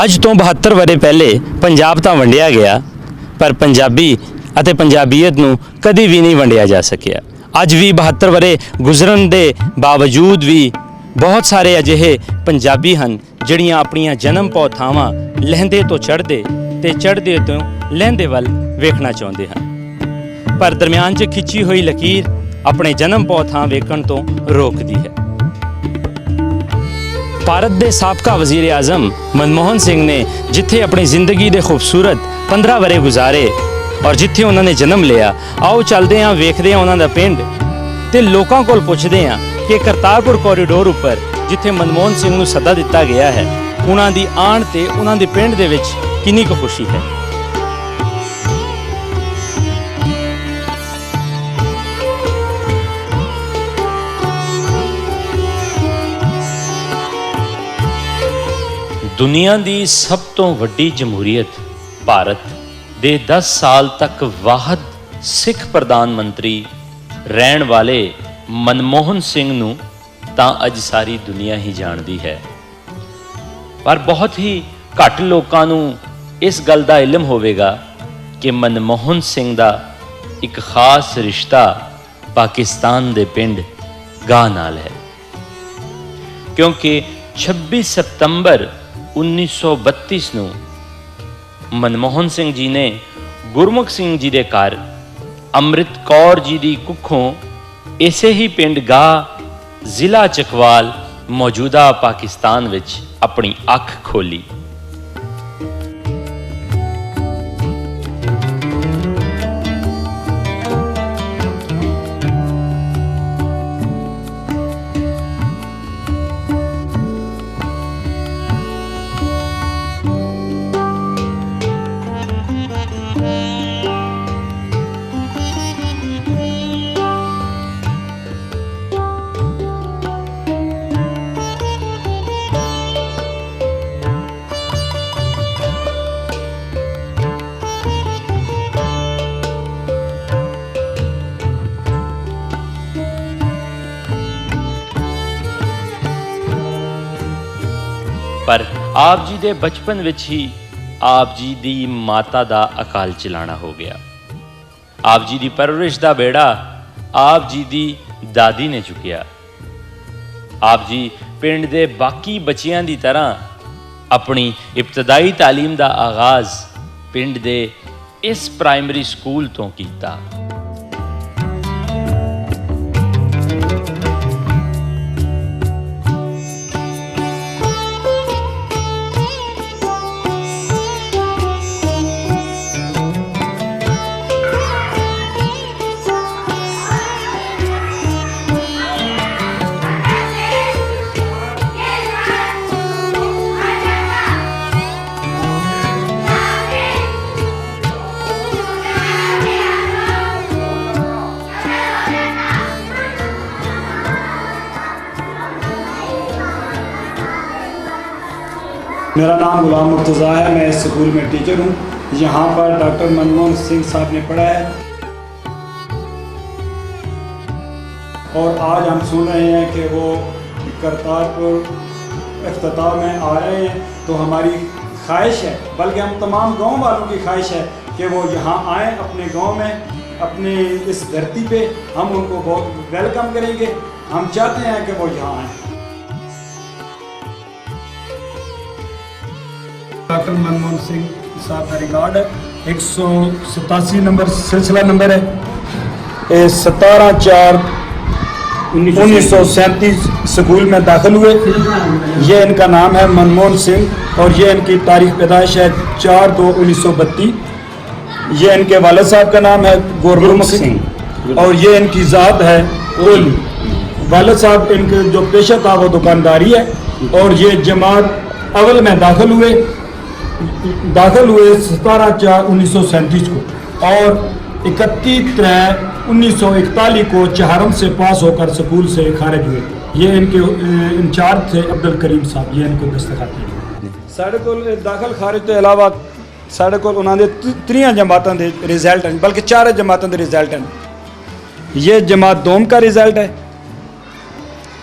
ਅੱਜ ਤੋਂ 72 ਵਰ੍ਹੇ ਪਹਿਲੇ ਪੰਜਾਬ ਤਾਂ ਵੰਡਿਆ ਗਿਆ, ਪਰ ਪੰਜਾਬੀ ਅਤੇ ਪੰਜਾਬੀਅਤ ਨੂੰ ਕਦੀ ਵੀ ਨਹੀਂ ਵੰਡਿਆ ਜਾ ਸਕਿਆ। ਅੱਜ ਵੀ 72 ਵਰ੍ਹੇ ਗੁਜ਼ਰਨ ਦੇ ਬਾਵਜੂਦ ਵੀ ਬਹੁਤ ਸਾਰੇ ਅਜਿਹੇ ਪੰਜਾਬੀ ਹਨ ਜਿਹੜੀਆਂ ਆਪਣੀਆਂ ਜਨਮ ਪੌ ਥਾਵਾਂ ਲਹਿੰਦੇ ਤੋਂ ਚੜ੍ਹਦੇ ਤੇ ਚੜ੍ਹਦੇ ਤੋਂ ਲਹਿੰਦੇ ਵੱਲ ਵੇਖਣਾ ਚਾਹੁੰਦੇ ਹਨ, ਪਰ ਦਰਮਿਆਨ 'ਚ ਖਿੱਚੀ ਹੋਈ ਲਕੀਰ ਆਪਣੇ ਜਨਮ ਪੌ ਥਾਂ ਵੇਖਣ ਤੋਂ ਰੋਕਦੀ ਹੈ। ਭਾਰਤ ਦੇ ਸਾਬਕਾ ਵਜ਼ੀਰ ਆਜ਼ਮ ਮਨਮੋਹਨ ਸਿੰਘ ਨੇ ਜਿੱਥੇ ਆਪਣੀ ਜ਼ਿੰਦਗੀ ਦੇ ਖੂਬਸੂਰਤ 15 ਵਰ੍ਹੇ ਗੁਜ਼ਾਰੇ ਔਰ ਜਿੱਥੇ ਉਹਨਾਂ ਨੇ ਜਨਮ ਲਿਆ, ਆਓ ਚੱਲਦੇ ਹਾਂ, ਵੇਖਦੇ ਹਾਂ ਉਹਨਾਂ ਦਾ ਪਿੰਡ ਤੇ ਲੋਕਾਂ ਕੋਲ ਪੁੱਛਦੇ ਹਾਂ ਕਿ ਕਰਤਾਰਪੁਰ ਕੋਰੀਡੋਰ ਉੱਪਰ ਜਿੱਥੇ ਮਨਮੋਹਨ ਸਿੰਘ ਨੂੰ ਸੱਦਾ ਦਿੱਤਾ ਗਿਆ ਹੈ, ਉਹਨਾਂ ਦੀ ਆਣ ਤੇ ਉਹਨਾਂ ਦੇ ਪਿੰਡ ਦੇ ਵਿੱਚ ਕਿੰਨੀ ਕੁ ਖੁਸ਼ੀ ਹੈ। ਦੁਨੀਆ ਦੀ ਸਭ ਤੋਂ ਵੱਡੀ ਜਮਹੂਰੀਅਤ ਭਾਰਤ ਦੇ 10 ਸਾਲ ਤੱਕ ਵਾਹਦ ਸਿੱਖ ਪ੍ਰਧਾਨ ਮੰਤਰੀ ਰਹਿਣ ਵਾਲੇ ਮਨਮੋਹਨ ਸਿੰਘ ਨੂੰ ਤਾਂ ਅੱਜ ਸਾਰੀ ਦੁਨੀਆ ਹੀ ਜਾਣਦੀ ਹੈ, ਪਰ ਬਹੁਤ ਹੀ ਘੱਟ ਲੋਕਾਂ ਨੂੰ ਇਸ ਗੱਲ ਦਾ ਇਲਮ ਹੋਵੇਗਾ ਕਿ ਮਨਮੋਹਨ ਸਿੰਘ ਦਾ ਇੱਕ ਖਾਸ ਰਿਸ਼ਤਾ ਪਾਕਿਸਤਾਨ ਦੇ ਪਿੰਡ ਗਾਹ ਨਾਲ ਹੈ, ਕਿਉਂਕਿ 26 ਸਤੰਬਰ 1932 ਨੂੰ ਮਨਮੋਹਨ ਸਿੰਘ ਜੀ ਨੇ ਗੁਰਮੁਖ ਸਿੰਘ ਜੀ ਦੇ ਘਰ ਅੰਮ੍ਰਿਤ ਕੌਰ ਜੀ ਦੀ ਕੁੱਖੋਂ ਇਸੇ ਹੀ ਪਿੰਡ ਗਾਹ ਜ਼ਿਲ੍ਹਾ ਚਕਵਾਲ ਮੌਜੂਦਾ ਪਾਕਿਸਤਾਨ ਵਿੱਚ ਆਪਣੀ ਅੱਖ ਖੋਲੀ। ਪਰ ਆਪ ਜੀ ਦੇ ਬਚਪਨ ਵਿੱਚ ਹੀ ਆਪ ਜੀ ਦੀ ਮਾਤਾ ਦਾ ਅਕਾਲ ਚਲਾਣਾ ਹੋ ਗਿਆ। ਆਪ ਜੀ ਦੀ ਪਰਵਰਿਸ਼ ਦਾ ਬੇੜਾ ਆਪ ਜੀ ਦੀ ਦਾਦੀ ਨੇ ਚੁੱਕਿਆ। ਆਪ ਜੀ ਪਿੰਡ ਦੇ ਬਾਕੀ ਬੱਚਿਆਂ ਦੀ ਤਰ੍ਹਾਂ ਆਪਣੀ ਇਬਤਦਾਈ ਤਾਲੀਮ ਦਾ ਆਗਾਜ਼ ਪਿੰਡ ਦੇ ਇਸ ਪ੍ਰਾਇਮਰੀ ਸਕੂਲ ਤੋਂ ਕੀਤਾ। मेरा नाम गुलाम मुर्तज़ा है, मैं इस स्कूल में टीचर हूँ। यहाँ पर डॉक्टर मनमोहन सिंह साहब ने पढ़ा है और आज हम सुन रहे हैं कि वो करतारपुर इफ्तिताह में आ रहे हैं, तो हमारी ख्वाहिश है, बल्कि हम तमाम गांव वालों की ख्वाहिश है कि वो यहाँ आएँ, अपने गांव में, अपने इस धरती पे हम उनको बहुत वेलकम करेंगे। हम चाहते हैं कि वो यहाँ आएँ। डॉक्टर मनमोहन सिंह साहब का रिकॉर्ड है, 187 नंबर सिलसिला नंबर है, 17/4/1937 स्कूल में दाखिल हुए। ये इनका नाम है मनमोहन सिंह और ये इनकी तारीख पैदाइश है 4/2/1932। ये इनके वालिद साहब का नाम है गुरमुख सिंह और ये इनकी ज़ात है कोली। वालिद साहब इनके जो पेशा था वो दुकानदारी है और ये जमात अव्वल में दाखिल हुए 17/4/1937 को और 31/3/1941 को चहारम से पास होकर स्कूल से खारिज हुए। ये इनके इंचार्ज थे अब्दुल करीम साहब, ये इनको दस्तखत थे। साढ़े को दाखिल खारिज के अलावा साढ़े को उन्होंने 3 जमातों के रिजल्ट हैं, बल्कि 4 जमातों के रिजल्ट हैं। ये जमात दोम का रिज़ल्ट है।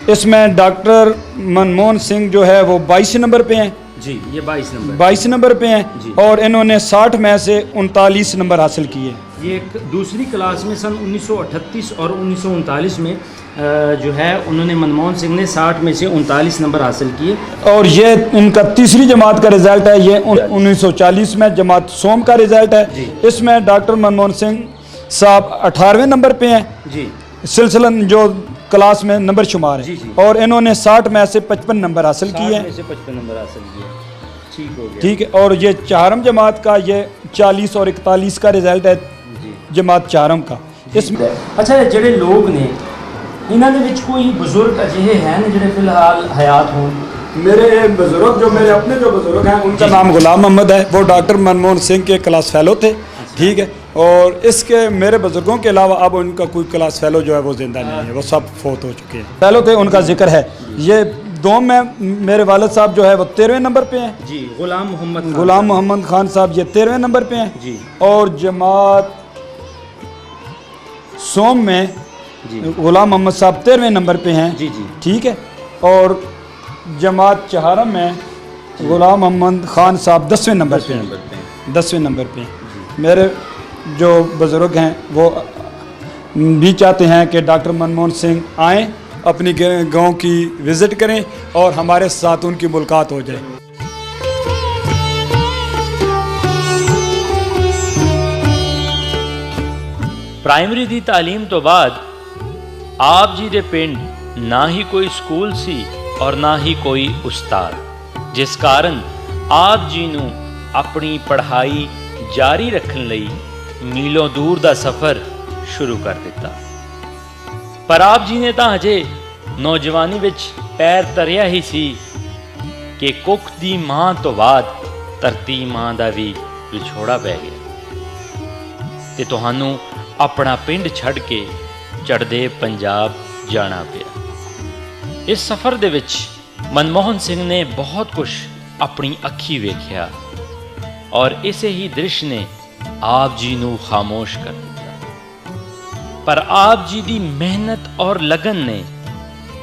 इसमें डॉक्टर मनमोहन सिंह जो है वो 22 नंबर पे हैं, जी, ये 22 नंबर। 22 नंबर पे जी। हैं और इन्होंने 60 में से 39 नंबर हासिल किए। ये एक दूसरी क्लास में सन 1938 और 1939 में जो है उन्होंने मनमोहन सिंह ने 60 में से 39 नंबर हासिल किए। और ये इनका तीसरी जमात का रिज़ल्ट है। ये 1940 में जमात सोम का रिज़ल्ट है। जी। इसमें डॉक्टर मनमोहन सिंह साहब 18वें नंबर पे हैं, जी सिलसिलन जो क्लास में नंबर शुमार जी, है। जी। और इन्होंने 60 में से 55 नंबर हासिल 60 किए में हैं। से 55 नंबर हासिल किए। ठीक हो गया। ठीक है। और ये चारम जमात का ये 40 और 41 का रिज़ल्ट है जी। जमात चारम का। इसमें अच्छा, ਜਿਹੜੇ ਲੋਕ ਨੇ ਇਹਨਾਂ ਦੇ ਵਿੱਚ ਕੋਈ ਬਜ਼ੁਰਗ ਅਜਿਹੇ ਹਨ ਜਿਹੜੇ ਫਿਲਹਾਲ ਹयात ਹੋਣ? मेरे बुजुर्ग जो मेरे अपने जो बुजुर्ग हैं उनका नाम गुलाम मोहम्मद है। वो डॉक्टर मनमोहन सिंह के क्लास फेलो थे। ठीक है। और इसके मेरे बुजुर्गों के अलावा अब उनका कोई क्लास फेलो जो है वो जिंदा नहीं है, वो सब फोत हो चुके हैं। फेलो थे, उनका जिक्र है। ये दो में मेरे वालिद साहब जो है वो 13वें नंबर पे हैं। जी, गुलाम मोहम्मद खान साहब ये 13वें नंबर पे हैं। जी। और जमात सोम में जी। गुलाम मोहम्मद साहब 13वें नंबर पे हैं। जी, जी। ठीक है। और जमात चहारम में गुलाम मोहम्मद खान साहब 10वें नंबर पे हैं। 10वें नंबर पे हैं। मेरे जो बुज़ुर्ग हैं वो भी चाहते हैं कि डॉक्टर मनमोहन सिंह आएँ, अपनी गांव की विज़िट करें और हमारे साथ उनकी मुलाकात हो जाए। ਪ੍ਰਾਇਮਰੀ ਦੀ ਤਾਲੀਮ ਤੋਂ ਬਾਅਦ ਆਪ ਜੀ ਦੇ ਪਿੰਡ ਨਾ ਹੀ ਕੋਈ ਸਕੂਲ ਸੀ ਔਰ ਨਾ ਹੀ ਕੋਈ ਉਸਤਾਦ, ਜਿਸ ਕਾਰਨ ਆਪ ਜੀ ਨੂੰ ਆਪਣੀ ਪੜ੍ਹਾਈ ਜਾਰੀ ਰੱਖਣ ਲਈ ਮੀਲੋਂ ਦੂਰ ਦਾ ਸਫ਼ਰ ਸ਼ੁਰੂ ਕਰ ਦਿੱਤਾ। ਪਰ ਆਪ ਜੀ ਨੇ ਤਾਂ ਹਜੇ ਨੌਜਵਾਨੀ ਵਿੱਚ ਪੈਰ ਧਰਿਆ ਹੀ ਸੀ ਕਿ ਕੁੱਖ ਦੀ ਮਾਂ ਤੋਂ ਬਾਅਦ ਧਰਤੀ ਮਾਂ ਦਾ ਵੀ ਵਿਛੋੜਾ ਪੈ ਗਿਆ ਤੇ ਤੁਹਾਨੂੰ ਆਪਣਾ ਪਿੰਡ ਛੱਡ ਕੇ ਚੜ੍ਹਦੇ ਪੰਜਾਬ ਜਾਣਾ ਪਿਆ। ਇਸ ਸਫ਼ਰ ਦੇ ਵਿੱਚ ਮਨਮੋਹਨ ਸਿੰਘ ਨੇ ਬਹੁਤ ਕੁਝ ਆਪਣੀ ਅੱਖੀ ਵੇਖਿਆ ਔਰ ਇਸੇ ਹੀ ਦ੍ਰਿਸ਼ ਨੇ ਆਪ ਜੀ ਨੂੰ ਖਾਮੋਸ਼ ਕਰ ਦਿੱਤਾ। ਪਰ ਆਪ ਜੀ ਦੀ ਮਿਹਨਤ ਔਰ ਲਗਨ ਨੇ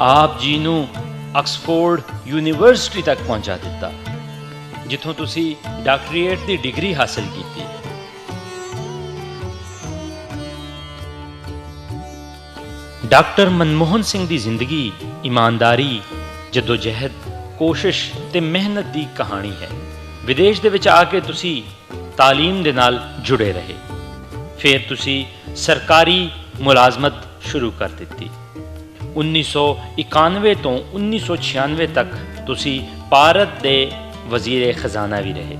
ਆਪ ਜੀ ਨੂੰ ਆਕਸਫੋਰਡ ਯੂਨੀਵਰਸਿਟੀ ਤੱਕ ਪਹੁੰਚਾ ਦਿੱਤਾ, ਜਿੱਥੋਂ ਤੁਸੀਂ ਡਾਕਟਰੀਏਟ ਦੀ ਡਿਗਰੀ ਹਾਸਲ ਕੀਤੀ। ਡਾਕਟਰ ਮਨਮੋਹਨ ਸਿੰਘ ਦੀ ਜ਼ਿੰਦਗੀ ਇਮਾਨਦਾਰੀ, ਜਦੋਜਹਿਦ, ਕੋਸ਼ਿਸ਼ ਤੇ ਮਿਹਨਤ ਦੀ ਕਹਾਣੀ ਹੈ। ਵਿਦੇਸ਼ ਦੇ ਵਿੱਚ ਆ ਕੇ ਤੁਸੀਂ ਤਾਲੀਮ ਦੇ ਨਾਲ ਜੁੜੇ ਰਹੇ, ਫਿਰ ਤੁਸੀਂ ਸਰਕਾਰੀ ਮੁਲਾਜ਼ਮਤ ਸ਼ੁਰੂ ਕਰ ਦਿੱਤੀ। 1991 ਤੋਂ 1996 ਤੱਕ ਤੁਸੀਂ ਭਾਰਤ ਦੇ ਵਜ਼ੀਰ ਖਜ਼ਾਨਾ ਵੀ ਰਹੇ।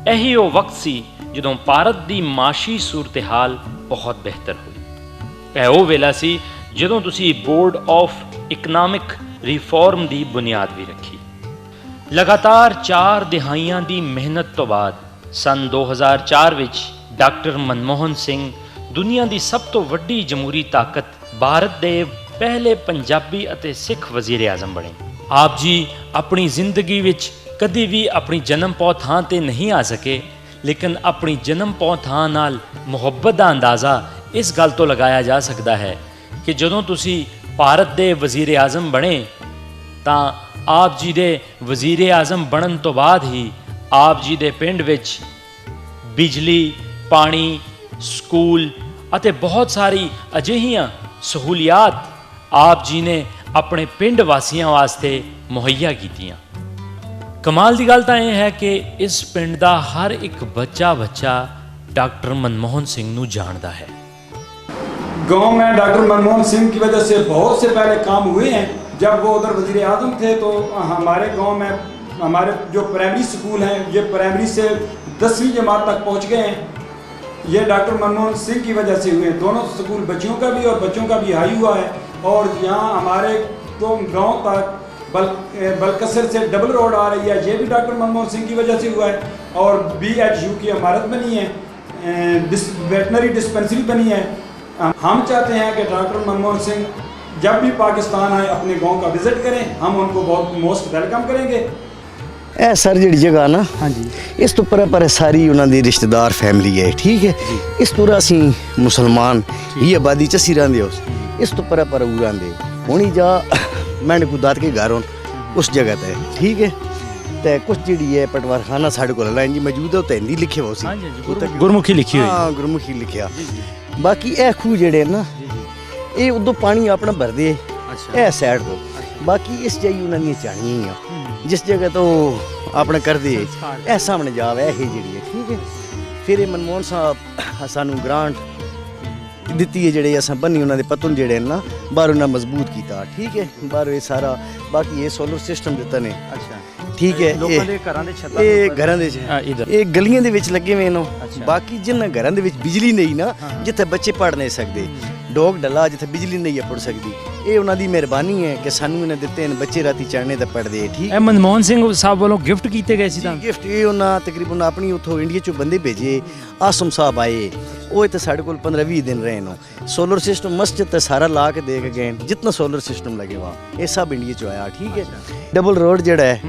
ਇਹੀ ਉਹ ਵਕਤ ਸੀ ਜਦੋਂ ਭਾਰਤ ਦੀ ਮਾਸ਼ੀ ਸੂਰਤ-ਹਾਲ ਬਹੁਤ ਬਿਹਤਰ ਹੋਈ। ਇਹ ਉਹ ਵੇਲਾ ਸੀ ਜਦੋਂ ਤੁਸੀਂ ਬੋਰਡ ਆਫ ਇਕਨੋਮਿਕ ਰਿਫਾਰਮ ਦੀ ਬੁਨਿਆਦ ਵੀ ਰੱਖੀ। ਲਗਾਤਾਰ 4 ਦਿਹਾਈਆਂ ਦੀ ਮਿਹਨਤ ਤੋਂ ਬਾਅਦ ਸਨ 2004 ਵਿੱਚ ਡਾਕਟਰ ਮਨਮੋਹਨ ਸਿੰਘ ਦੁਨੀਆ ਦੀ ਸਭ ਤੋਂ ਵੱਡੀ ਜਮਹੂਰੀ ਤਾਕਤ, ਭਾਰਤ ਦੇ ਪਹਿਲੇ ਪੰਜਾਬੀ ਅਤੇ ਸਿੱਖ ਵਜ਼ੀਰ ਆਜ਼ਮ ਬਣੇ। ਆਪ ਜੀ ਆਪਣੀ ਜ਼ਿੰਦਗੀ ਵਿੱਚ ਕਦੀ ਵੀ ਆਪਣੀ ਜਨਮ ਪੌ ਥਾਂ ਤੇ ਨਹੀਂ ਆ ਸਕੇ, ਲੇਕਿਨ ਆਪਣੀ ਜਨਮ ਪੌ ਥਾਂ ਨਾਲ ਮੁਹੱਬਤ ਦਾ ਅੰਦਾਜ਼ਾ ਇਸ ਗੱਲ ਤੋਂ ਲਗਾਇਆ ਜਾ ਸਕਦਾ ਹੈ ਕਿ ਜਦੋਂ ਤੁਸੀਂ ਭਾਰਤ ਦੇ ਵਜ਼ੀਰ ਆਜ਼ਮ ਬਣੇ ਤਾਂ ਆਪ ਜੀ ਦੇ ਵਜ਼ੀਰ ਆਜ਼ਮ ਬਣਨ ਤੋਂ ਬਾਅਦ ਹੀ ਆਪ ਜੀ ਦੇ ਪਿੰਡ ਵਿੱਚ ਬਿਜਲੀ, ਪਾਣੀ, ਸਕੂਲ ਅਤੇ ਬਹੁਤ ਸਾਰੀ ਅਜਿਹੀਆਂ ਸਹੂਲੀਅਤ ਆਪ ਜੀ ਨੇ ਆਪਣੇ ਪਿੰਡ ਵਾਸੀਆਂ ਵਾਸਤੇ ਮੁਹੱਈਆ ਕੀਤੀਆਂ। ਕਮਾਲ ਦੀ ਗੱਲ ਤਾਂ ਇਹ ਹੈ ਕਿ ਇਸ ਪਿੰਡ ਦਾ ਹਰ ਇੱਕ ਬੱਚਾ ਡਾਕਟਰ ਮਨਮੋਹਨ ਸਿੰਘ ਨੂੰ ਜਾਣਦਾ ਹੈ। गांव में डॉक्टर मनमोहन सिंह की वजह से बहुत से पहले काम हुए हैं। जब वो उधर वज़ीर आज़म थे तो हमारे गांव में हमारे जो प्राइमरी स्कूल हैं ये प्राइमरी से 10वीं जमात तक पहुंच गए हैं। ये डॉक्टर मनमोहन सिंह की वजह से हुए। दोनों स्कूल बच्चियों का भी और बच्चों का भी हाई हुआ है। और यहाँ हमारे तो गाँव तक बलकसर से डबल रोड आ रही है, ये भी डॉक्टर मनमोहन सिंह की वजह से हुआ है। और BHU की इमारत बनी है, वेटनरी डिस्पेंसरी बनी है। हम चाहते हैं कि डॉक्टर मनमोहन सिंह जब भी पाकिस्तान आए अपने गांव का विज़िट करें, हम उनको बहुत मोस्ट वेलकम करेंगे। ਇਹ ਸਰ ਜਿਹੜੀ ਜਗ੍ਹਾ ਨਾ, ਹਾਂਜੀ, ਇਸ ਤੋਂ ਪਰੇ ਸਾਰੀ ਉਹਨਾਂ ਦੀ ਰਿਸ਼ਤੇਦਾਰ ਫੈਮਿਲੀ ਹੈ। ਠੀਕ ਹੈ। ਇਸ ਤੋਂ ਅਸੀਂ ਮੁਸਲਮਾਨ ਇਹ ਆਬਾਦੀ ਚ ਅਸੀਂ ਰਹਿੰਦੇ ਉਸ, ਇਸ ਤੋਂ ਪਰੇ ਉਹ ਰਹਿੰਦੇ ਹੁਣੀ ਜਾ ਮੈਂਡ ਕੋ ਦਾਤ ਕੇ ਘਰ ਉਸ ਜਗ੍ਹਾ ਤੇ। ਠੀਕ ਹੈ। ਤੇ ਕੁਝ ਜਿਹੜੀ ਹੈ ਪਟਵਾਰਖਾਨਾ ਸਾਡੇ ਕੋਲ ਲਾਈਨ ਜੀ ਮੌਜੂਦ ਹੈ, ਉਹ ਤਾਂ ਹਿੰਦੀ ਲਿਖਿਆ ਹੋ ਸੀ। ਹਾਂਜੀ ਹਾਂਜੀ, ਗੁਰਮੁਖੀ ਲਿਖੀ ਹੋਈ ਹਾਂ ਗੁਰਮੁਖੀ ਲਿਖਿਆ। ਬਾਕੀ ਇਹ ਖੂਹ ਜਿਹੜੇ ਨਾ ਇਹ ਉਦੋਂ ਪਾਣੀ ਆਪਣਾ ਭਰਦੇ ਇਹ ਸਾਈਡ ਤੋਂ, ਬਾਕੀ ਇਸ ਜਾਈ ਉਹਨਾਂ ਦੀਆਂ ਚਾਣੀਆਂ ਹੀ ਆ ਜਿਸ ਜਗ੍ਹਾ ਤੋਂ ਆਪਣੇ ਕਰਦੇ ਇਹ ਸਾਹਮਣੇ ਜਾਵੇ ਇਹ ਜਿਹੜੀ ਹੈ, ਠੀਕ ਹੈ। ਫਿਰ ਇਹ ਮਨਮੋਹਨ ਸਾਹਿਬ ਸਾਨੂੰ ਗ੍ਰਾਂਟ ਦਿੱਤੀ ਹੈ, ਜਿਹੜੇ ਅਸਾਂ ਬੰਨੀ ਉਹਨਾਂ ਦੇ ਪਤਨ ਜਿਹੜੇ ਨੇ ਨਾ ਬਾਹਰੋਂ ਨਾ ਮਜ਼ਬੂਤ ਕੀਤਾ, ਠੀਕ ਹੈ। ਬਾਹਰੋਂ ਇਹ ਸਾਰਾ ਬਾਕੀ ਇਹ ਸੋਲਰ ਸਿਸਟਮ ਦਿੱਤਾ ਨੇ, ਠੀਕ ਹੈ। ਲੋਕਾਂ ਦੇ ਘਰਾਂ ਦੇ ਛੱਤਾਂ ਇਹ ਘਰਾਂ ਦੇ ਇਧਰ ਇਹ ਗਲੀਆਂ ਦੇ ਵਿੱਚ ਲੱਗੇ ਹੋਏ ਨੇ। ਬਾਕੀ ਜਿਨ੍ਹਾਂ ਘਰਾਂ ਦੇ ਵਿੱਚ ਬਿਜਲੀ ਨਹੀਂ ਨਾ, ਜਿੱਥੇ ਬੱਚੇ ਪੜ੍ਹ ਨਹੀਂ ਸਕਦੇ, ਡੋਗ ਡਲਾ ਜਿੱਥੇ ਬਿਜਲੀ ਨਹੀਂ ਹੈ ਪੜ ਸਕਦੀ, ਇਹ ਉਹਨਾਂ ਦੀ ਮਿਹਰਬਾਨੀ ਹੈ ਕਿ ਸਾਨੂੰ ਇਹਨਾਂ ਦਿੱਤੇ ਨੇ ਬੱਚੇ ਰਾਤੀ ਚੜ੍ਹਨੇ ਤੇ ਪੜ੍ਹਦੇ, ਠੀਕ। ਇਹ ਮਨਮੋਹਨ ਸਿੰਘ ਸਾਹਿਬ ਵੱਲੋਂ ਗਿਫਟ ਕੀਤੇ ਗਏ ਸੀ ਤਾਂ ਗਿਫਟ ਇਹ ਉਹਨਾਂ ਤਕਰੀਬਨ ਆਪਣੀ ਉੱਥੋਂ ਇੰਡੀਆ ਚੋਂ ਬੰਦੇ ਭੇਜੇ। ਆਸਮ ਸਾਹਿਬ ਆਏ, ਉਹ ਇੱਥੇ ਸਾਡੇ ਕੋਲ 15-20 ਦਿਨ ਰਹੇ ਨੇ। ਸੋਲਰ ਸਿਸਟਮ ਮਸਜਿਦ ਤੇ ਸਾਰਾ ਲਾ ਕੇ ਦੇ ਕੇ ਗਏ, ਜਿੰਨਾ ਸੋਲਰ ਸਿਸਟਮ ਲਗੇ ਵਾ ਇਹ ਸਭ ਇੰਡੀਆ ਚੋਂ ਆਇਆ, ਠੀਕ ਹੈ। ਡਬਲ ਰੋਡ ਜਿਹੜਾ ਹੈ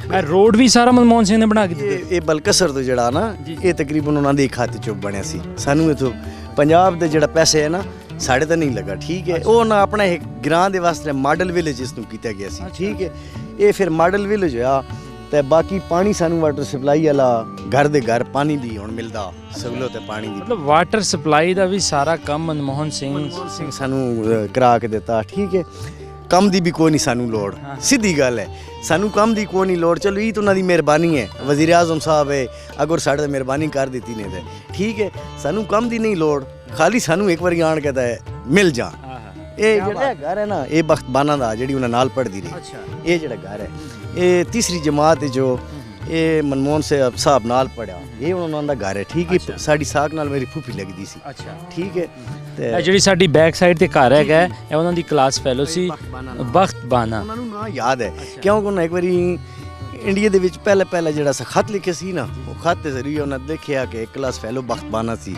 ਇਹ ਰੋਡ ਵੀ ਸਾਰਾ ਮਨਮੋਹਨ ਸਿੰਘ ਨੇ ਬਣਾ ਕੇ ਦਿੱਤਾ। ਇਹ ਬਲਕਸਰ ਤੋਂ ਜਿਹੜਾ ਨਾ ਇਹ ਤਕਰੀਬਨ ਉਹਨਾਂ ਦੇ ਖਾਤੇ ਚੋਂ ਬਣਿਆ ਸੀ। ਸਾਨੂੰ ਇਥੋਂ ਪੰਜਾਬ ਦੇ ਜਿਹੜਾ ਪੈਸੇ ਹੈ ਨਾ ਸਾਡੇ ਤਾਂ ਨਹੀਂ ਲੱਗਾ, ਠੀਕ ਹੈ। ਉਹ ਨਾ ਆਪਣਾ ਇੱਕ ਗ੍ਰਾਂ ਦੇ ਵਾਸਤੇ ਮਾਡਲ ਵਿਲੇਜ ਇਸ ਨੂੰ ਕੀਤਾ ਗਿਆ ਸੀ, ਠੀਕ ਹੈ। ਇਹ ਫਿਰ ਮਾਡਲ ਵਿਲੇਜ ਹੋਇਆ ਤੇ ਬਾਕੀ ਪਾਣੀ ਸਾਨੂੰ ਵਾਟਰ ਸਪਲਾਈ ਵਾਲਾ ਘਰ ਦੇ ਘਰ ਪਾਣੀ ਦੀ ਹੁਣ ਮਿਲਦਾ ਸਹੂਲਤ ਹੈ ਪਾਣੀ ਦੀ। ਮਤਲਬ ਵਾਟਰ ਸਪਲਾਈ ਦਾ ਵੀ ਸਾਰਾ ਕੰਮ ਮਨਮੋਹਨ ਸਿੰਘ ਸਾਨੂੰ ਕਰਾ ਕੇ ਦਿੱਤਾ, ਠੀਕ ਹੈ। ਕੰਮ ਦੀ ਵੀ ਕੋਈ ਨਹੀਂ ਸਾਨੂੰ ਲੋੜ, ਸਿੱਧੀ ਗੱਲ ਹੈ, ਸਾਨੂੰ ਕੰਮ ਦੀ ਕੋਈ ਨਹੀਂ ਲੋੜ। ਚਲੋ ਇਹ ਤਾਂ ਉਹਨਾਂ ਦੀ ਮਿਹਰਬਾਨੀ ਹੈ, ਵਜ਼ੀਰ ਆਜ਼ਮ ਸਾਹਿਬ ਹੈ ਅਗਰ ਸਾਡੇ ਤੇ ਮਿਹਰਬਾਨੀ ਕਰ ਦਿੱਤੀ ਨੇ ਤੇ ਠੀਕ ਹੈ। ਸਾਨੂੰ ਕੰਮ ਦੀ ਨਹੀਂ ਲੋੜ, ਖਾਲੀ ਸਾਨੂੰ ਇੱਕ ਵਾਰੀ ਆਣ ਕੇ ਤਾਂ ਮਿਲ ਜਾ। ਇਹ ਜਿਹੜਾ ਘਰ ਹੈ ਨਾ ਇਹ ਬਖਤਬਾਨਾ ਦਾ ਜਿਹੜੀ ਉਹਨਾਂ ਨਾਲ ਪੜ੍ਹਦੀ ਰਹੀ, ਇਹ ਜਿਹੜਾ ਘਰ ਹੈ ਇਹ ਤੀਸਰੀ ਜਮਾਤ ਜੋ ਇਹ ਮਨਮੋਹਨ ਸਾਹਿਬ ਨਾਲ ਪੜਿਆ, ਇਹ ਉਹਨਾਂ ਦਾ ਘਰ ਹੈ, ਠੀਕ ਹੈ। ਸਾਡੀ ਸਾਖ ਨਾਲ ਮੇਰੀ ਫੂਫੀ ਲੱਗਦੀ ਸੀ, ਠੀਕ ਹੈ। ਤੇ ਇਹ ਜਿਹੜੀ ਸਾਡੀ ਬੈਕ ਸਾਈਡ ਤੇ ਘਰ ਹੈਗਾ ਇਹ ਉਹਨਾਂ ਦੀ ਕਲਾਸ ਫੈਲੋ ਸੀ ਬਖਤਬਾਨਾ। ਉਹਨਾਂ ਨੂੰ ਨਾ ਯਾਦ ਹੈ ਕਿਉਂਕਿ ਉਹਨਾਂ ਇੱਕ ਵਾਰੀ ਇੰਡੀਆ ਦੇ ਵਿੱਚ ਪਹਿਲਾ ਜਿਹੜਾ ਖਤ ਲਿਖਿਆ ਸੀ ਨਾ, ਉਹ ਖਤ ਦੇ ਜ਼ਰੀਏ ਉਹਨਾਂ ਦੇਖਿਆ ਕਿ ਕਲਾਸ ਫੈਲੋ ਬਖਤਬਾਨਾ ਸੀ।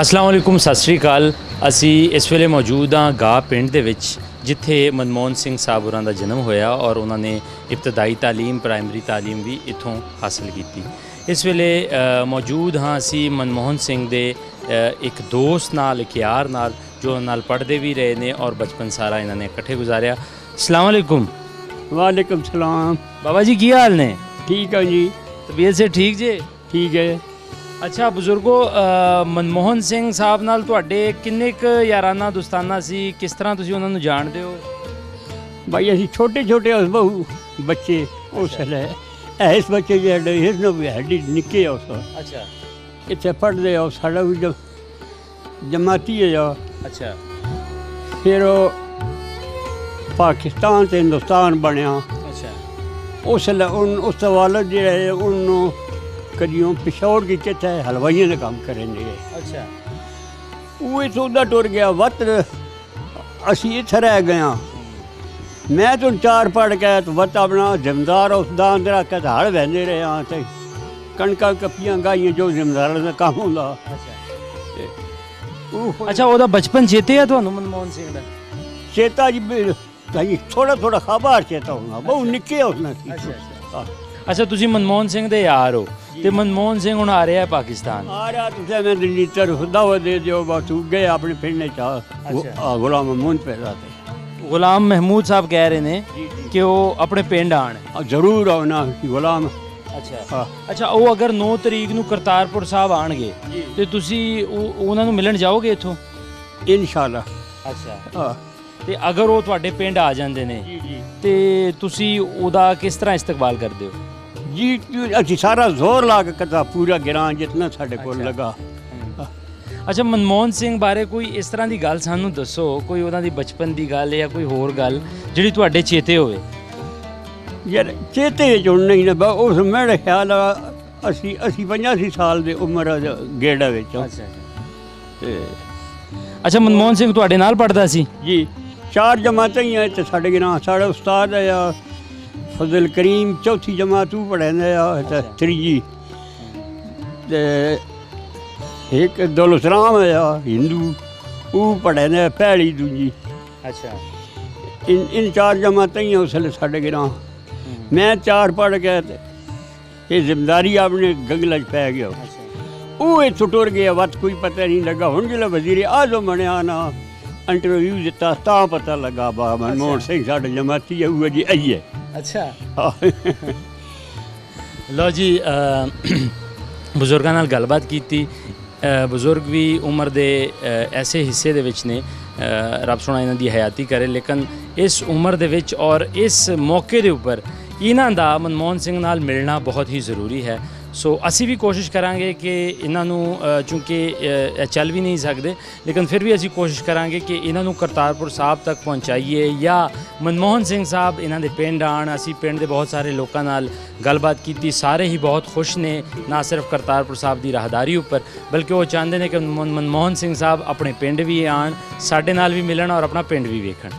ਅਸਲਾਮ ਵਾਲੇਕੁਮ, ਸਤਿ ਸ਼੍ਰੀ ਅਕਾਲ। ਅਸੀਂ ਇਸ ਵੇਲੇ ਮੌਜੂਦ ਹਾਂ ਗਾਹ ਪਿੰਡ ਦੇ ਵਿੱਚ, ਜਿੱਥੇ ਮਨਮੋਹਨ ਸਿੰਘ ਸਾਹਿਬ ਹੋਰਾਂ ਦਾ ਜਨਮ ਹੋਇਆ ਔਰ ਉਹਨਾਂ ਨੇ ਇਬਤਦਾਈ ਤਾਲੀਮ ਪ੍ਰਾਇਮਰੀ ਤਾਲੀਮ ਵੀ ਇੱਥੋਂ ਹਾਸਲ ਕੀਤੀ। ਇਸ ਵੇਲੇ ਮੌਜੂਦ ਹਾਂ ਅਸੀਂ ਮਨਮੋਹਨ ਸਿੰਘ ਦੇ ਇੱਕ ਦੋਸਤ ਨਾਲ, ਇੱਕ ਯਾਰ ਨਾਲ, ਜੋ ਨਾਲ ਪੜ੍ਹਦੇ ਵੀ ਰਹੇ ਨੇ ਔਰ ਬਚਪਨ ਸਾਰਾ ਇਹਨਾਂ ਨੇ ਇਕੱਠੇ ਗੁਜ਼ਾਰਿਆ। ਅਸਲਾਮ ਵਾਲੇਕੁਮ। वालेकुम सलाम। बाबा जी की हाल ने? ठीक है जी। तबीयत से ठीक जे? ठीक है। ਅੱਛਾ ਬਜ਼ੁਰਗੋ, ਮਨਮੋਹਨ ਸਿੰਘ ਸਾਹਿਬ ਨਾਲ ਤੁਹਾਡੇ ਕਿੰਨੇ ਕੁ ਯਾਰਾਨਾ ਦੋਸਤਾਨਾ ਸੀ? ਕਿਸ ਤਰ੍ਹਾਂ ਤੁਸੀਂ ਉਹਨਾਂ ਨੂੰ ਜਾਣਦੇ ਹੋ? भाई असी छोटे छोटे उस बहु बच्चे उस है इस बच्चे जो इस भी हड्डी निके उस ਅੱਛਾ इतने पढ़ते हो साढ़ा भी जमाती है जो ਅੱਛਾ फिर वो पाकिस्तान से हिंदुस्तान बनया ਅੱਛਾ उस वालद जो है उन्होंने कदियों पिछौड़ की चित है हलवाइयों का काम करेंगे। ਅੱਛਾ वो सौदा टुर गया वत असी इत्थे रह गए। मैं तो 4 पढ़ के तो वत अपना जिम्मेदार उस दान दे रख के हड़ बहते रहे हाँ तो कणकां कप्पियां गाइयां जो जिम्मेदार का काम होंदा। ਅੱਛਾ ਉਹਦਾ ਬਚਪਨ ਚੇਤੇ ਆ ਤੁਹਾਨੂੰ ਮਨਮੋਹਨ ਸਿੰਘ ਦਾ? चेता जी भाई थोड़ा थोड़ा खबर चेता होना बहुत निके उसने ਅੱਛਾ ਤੁਸੀਂ ਮਨਮੋਹਨ ਸਿੰਘ ਦੇ ਯਾਰ ਹੋ ਤੇ ਮਨਮੋਹਨ ਸਿੰਘ ਹੁਣ ਆ ਰਿਹਾ ਹੈ ਪਾਕਿਸਤਾਨ। आ रहा तुझे मैं दिल्ली तरफ दावा दे दियो बस तू गए अपने पिंड चा गुलाम महमूद पैदा थे। ਗੁਲਾਮ ਮਹਿਮੂਦ ਸਾਹਿਬ ਕਹਿ ਰਹੇ ਨੇ ਕਿ ਉਹ ਆਪਣੇ ਪਿੰਡ ਆਣ। जरूर आना गुलाम। ਅੱਛਾ ਅੱਛਾ, ਉਹ ਅਗਰ 9 ਤਰੀਕ ਨੂੰ ਕਰਤਾਰਪੁਰ ਸਾਹਿਬ ਆਣਗੇ ਤੇ ਤੁਸੀਂ ਉਹਨਾਂ ਨੂੰ ਮਿਲਣ ਜਾਓਗੇ ਇੱਥੋਂ? इंशाल्लाह। ਅੱਛਾ, हाँ ਤੇ ਅਗਰ ਉਹ ਤੁਹਾਡੇ ਪਿੰਡ ਆ ਜਾਂਦੇ ਨੇ जी जी ਤੇ ਤੁਸੀਂ ਉਹਦਾ ਕਿਸ ਤਰ੍ਹਾਂ ਇਸਤਕਬਾਲ ਕਰਦੇ ਹੋ? जी अच्छी सारा जोर ला के करता पूरा गिरां जितना साढ़े को लगा। ਅੱਛਾ, ਮਨਮੋਹਨ ਸਿੰਘ ਬਾਰੇ ਕੋਈ ਇਸ ਤਰ੍ਹਾਂ ਦੀ ਗੱਲ ਸਾਨੂੰ ਦੱਸੋ, ਕੋਈ ਉਹਨਾਂ ਦੀ ਬਚਪਨ ਦੀ ਗੱਲ ਜਾਂ ਕੋਈ ਹੋਰ ਗੱਲ ਜਿਹੜੀ ਤੁਹਾਡੇ ਚੇਤੇ ਹੋਵੇ। यार चेते जुड़ नहीं ना उस मेरे ख्याल असी 85 साल ਦੀ ਉਮਰ ਗੇੜਾ ਵਿੱਚ। ਤੇ ਅੱਛਾ, ਮਨਮੋਹਨ ਸਿੰਘ ਤੁਹਾਡੇ ਨਾਲ ਪੜ੍ਹਦਾ ਸੀ? ਜੀ 4 ਜਮਾਤਾਂ ਹੀ ਆ ਤੇ ਸਾਡੇ ਨਾਲ ਸਾਡਾ ਉਸਤਾਦ ਆ ਫਜ਼ਲ ਕਰੀਮ, ਚੌਥੀ ਜਮਾਤ ਉਹ ਪੜ੍ਹਾਉਂਦਾ ਆ ਤੇ ਤੀਜੀ ਤੇ ਇੱਕ ਦੌਲਤਰਾਮ ਆ ਹਿੰਦੂ ਉਹ ਪੜ੍ਹਾਉਂਦਾ ਪਹਿਲੀ ਦੂਜੀ। ਅੱਛਾ, इन 4 जमातें ही उसले साढ़े गिरां मैं 4 पढ़ के ये जिम्मेदारी अपने गंगल च पै गया। वो इत्थों टुर गया वत कोई पता नहीं लगा। हुण जिसलै वजीर आज़म बनया ना ਇੰਟਰਵਿਊ ਦਿੱਤਾ ਤਾਂ ਪਤਾ ਲੱਗਾ ਬਾਬਾ ਮਨਮੋਹਨ ਸਿੰਘ ਸਾਡੇ ਜਮਾਤੀ ਹੋਊਗਾ ਜੀ ਆਈਏ। ਅੱਛਾ ਲਓ ਜੀ ਬਜ਼ੁਰਗਾਂ ਨਾਲ ਗੱਲਬਾਤ ਕੀਤੀ। ਬਜ਼ੁਰਗ ਵੀ ਉਮਰ ਦੇ ਐਸੇ ਹਿੱਸੇ ਦੇ ਵਿੱਚ ਨੇ, ਰੱਬ ਸੋਹਣਾ ਇਹਨਾਂ ਦੀ ਹਯਾਤੀ ਕਰੇ, ਲੇਕਿਨ ਇਸ ਉਮਰ ਦੇ ਵਿੱਚ ਔਰ ਇਸ ਮੌਕੇ ਦੇ ਉੱਪਰ ਇਹਨਾਂ ਦਾ ਮਨਮੋਹਨ ਸਿੰਘ ਨਾਲ ਮਿਲਣਾ ਬਹੁਤ ਹੀ ਜ਼ਰੂਰੀ ਹੈ। ਸੋ ਅਸੀਂ ਵੀ ਕੋਸ਼ਿਸ਼ ਕਰਾਂਗੇ ਕਿ ਇਹਨਾਂ ਨੂੰ ਚੂੰਕਿ ਚੱਲ ਵੀ ਨਹੀਂ ਸਕਦੇ, ਲੇਕਿਨ ਫਿਰ ਵੀ ਅਸੀਂ ਕੋਸ਼ਿਸ਼ ਕਰਾਂਗੇ ਕਿ ਇਹਨਾਂ ਨੂੰ ਕਰਤਾਰਪੁਰ ਸਾਹਿਬ ਤੱਕ ਪਹੁੰਚਾਈਏ ਜਾਂ ਮਨਮੋਹਨ ਸਿੰਘ ਸਾਹਿਬ ਇਹਨਾਂ ਦੇ ਪਿੰਡ ਆਉਣ। ਅਸੀਂ ਪਿੰਡ ਦੇ ਬਹੁਤ ਸਾਰੇ ਲੋਕਾਂ ਨਾਲ ਗੱਲਬਾਤ ਕੀਤੀ, ਸਾਰੇ ਹੀ ਬਹੁਤ ਖੁਸ਼ ਨੇ, ਨਾ ਸਿਰਫ ਕਰਤਾਰਪੁਰ ਸਾਹਿਬ ਦੀ ਰਾਹਦਾਰੀ ਉੱਪਰ, ਬਲਕਿ ਉਹ ਚਾਹੁੰਦੇ ਨੇ ਕਿ ਮਨਮੋਹਨ ਸਿੰਘ ਸਾਹਿਬ ਆਪਣੇ ਪਿੰਡ ਵੀ ਆਉਣ, ਸਾਡੇ ਨਾਲ ਵੀ ਮਿਲਣ ਔਰ ਆਪਣਾ ਪਿੰਡ ਵੀ ਵੇਖਣ।